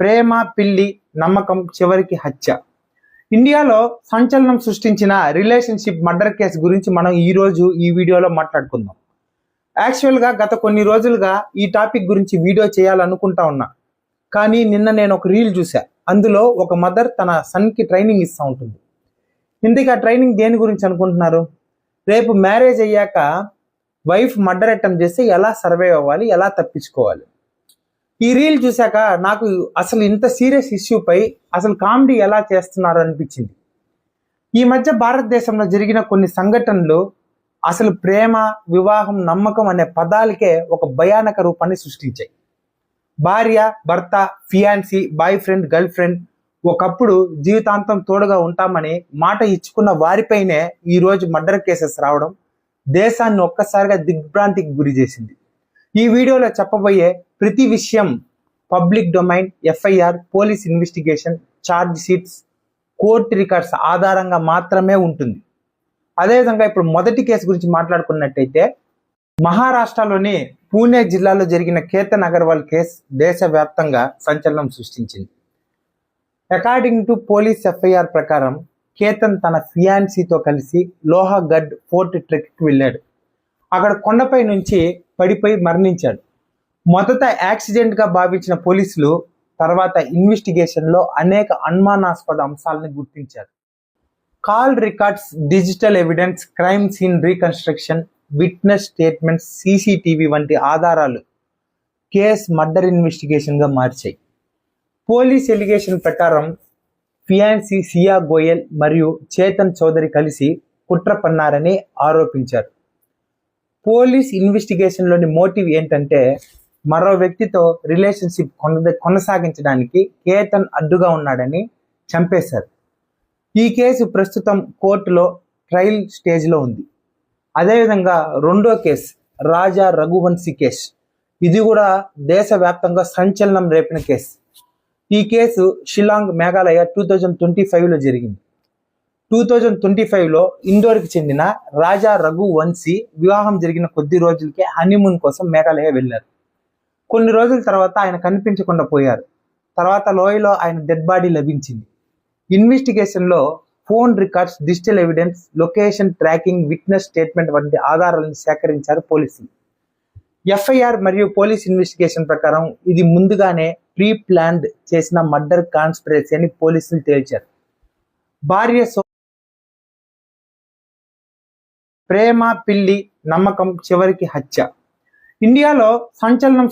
ప్రేమ పిల్లి నమ్మకం చివరికి హత్య. ఇండియాలో సంచలనం సృష్టించిన రిలేషన్షిప్ మర్డర్ కేసు గురించి మనం ఈ వీడియోలో మాట్లాడుకుందాం. యాక్చువల్గా గత కొన్ని రోజులుగా ఈ టాపిక్ గురించి వీడియో చేయాలనుకుంటా ఉన్నా, కానీ నిన్న నేను ఒక రీల్ చూసా. అందులో ఒక మదర్ తన సన్కి ట్రైనింగ్ ఇస్తూ ఉంటుంది. ఇందుకు ఆ ట్రైనింగ్ దేని గురించి అనుకుంటున్నారు? రేపు మ్యారేజ్ అయ్యాక వైఫ్ మర్డర్ అటెంప్ట్ చేస్తే ఎలా సర్వైవ్ అవ్వాలి, ఎలా తప్పించుకోవాలి. ఈ రీల్ చూశాక నాకు అసలు ఇంత సీరియస్ ఇష్యూపై అసలు కామెడీ ఎలా చేస్తున్నారు అనిపించింది. ఈ మధ్య భారతదేశంలో జరిగిన కొన్ని సంఘటనలు అసలు ప్రేమ, వివాహం, నమ్మకం అనే పదాలకే ఒక భయానక రూపాన్ని సృష్టించాయి. భార్య, భర్త, fiancée, boy friend, girl friend ఒకప్పుడు జీవితాంతం తోడుగా ఉంటామని మాట ఇచ్చుకున్న వారిపైనే ఈరోజు మర్డర్ కేసెస్ రావడం దేశాన్ని ఒక్కసారిగా దిగ్భ్రాంతికి గురి చేసింది. ఈ వీడియోలో చెప్పబోయే ప్రతి విషయం public domain, FIR, police investigation, charge sheets, court records ఆధారంగా మాత్రమే ఉంటుంది. అదేవిధంగా ఇప్పుడు మొదటి కేసు గురించి మాట్లాడుకున్నట్టయితే, మహారాష్ట్రలోని పూణే జిల్లాలో జరిగిన కేతన్ అగర్వాల్ కేసు దేశవ్యాప్తంగా సంచలనం సృష్టించింది. అకార్డింగ్ టు పోలీస్ ఎఫ్ఐఆర్ ప్రకారం కేతన్ తన ఫియాన్సీతో కలిసి లోహాగఢ్ ఫోర్ట్ ట్రెక్కి వెళ్ళాడు. అక్కడ కొండపై నుంచి పడిపోయి మరణించాడు. మొదట యాక్సిడెంట్గా భావించిన పోలీసులు తర్వాత ఇన్వెస్టిగేషన్లో అనేక అనుమానాస్పద అంశాలను గుర్తించారు. Call records, digital evidence, crime scene reconstruction, witness statements, CCTV వంటి ఆధారాలు కేస్ మర్డర్ ఇన్వెస్టిగేషన్గా మార్చాయి. పోలీస్ ఎలిగేషన్ ప్రకారం ఫియాన్సీ సియా గోయల్ మరియు చేతన్ చౌదరి కలిసి కుట్ర పన్నారని ఆరోపించారు. పోలీస్ ఇన్వెస్టిగేషన్లోని మోటివ్ ఏంటంటే, మరో వ్యక్తితో రిలేషన్షిప్ కొనసాగించడానికి కేతన్ అడ్డుగా ఉన్నాడని చంపేశారు. ఈ కేసు ప్రస్తుతం కోర్టులో ట్రయల్ స్టేజ్లో ఉంది. అదేవిధంగా రెండో కేసు రాజా రఘువంశీ కేసు. ఇది కూడా దేశవ్యాప్తంగా సంచలనం రేపిన కేసు. ఈ కేసు షిల్లాంగ్, మేఘాలయ 2025లో జరిగింది. 2025లో ఇండోర్కి చెందిన రాజా రఘువంశీ వివాహం జరిగిన కొద్ది రోజులకే హనీమూన్ కోసం మేఘాలయ వెళ్ళారు. కొన్ని రోజుల తర్వాత ఆయన కనిపించకుండా పోయారు. తర్వాత లోయలో ఆయన డెడ్ బాడీ లభించింది. ఇన్వెస్టిగేషన్లో phone records, digital evidence, location tracking, witness statement వంటి ఆధారాలను సేకరించారు పోలీసులు. ఎఫ్ఐఆర్ మరియు పోలీస్ ఇన్వెస్టిగేషన్ ప్రకారం ఇది ముందుగానే ప్రీ ప్లాన్డ్ చేసిన మర్డర్ కాన్స్పిరసీ అని పోలీసులు తేల్చారు. భార్య ప్రేమ పిల్లి నమ్మకం చివరికి హత్య. ఇండియాలో సంచలనం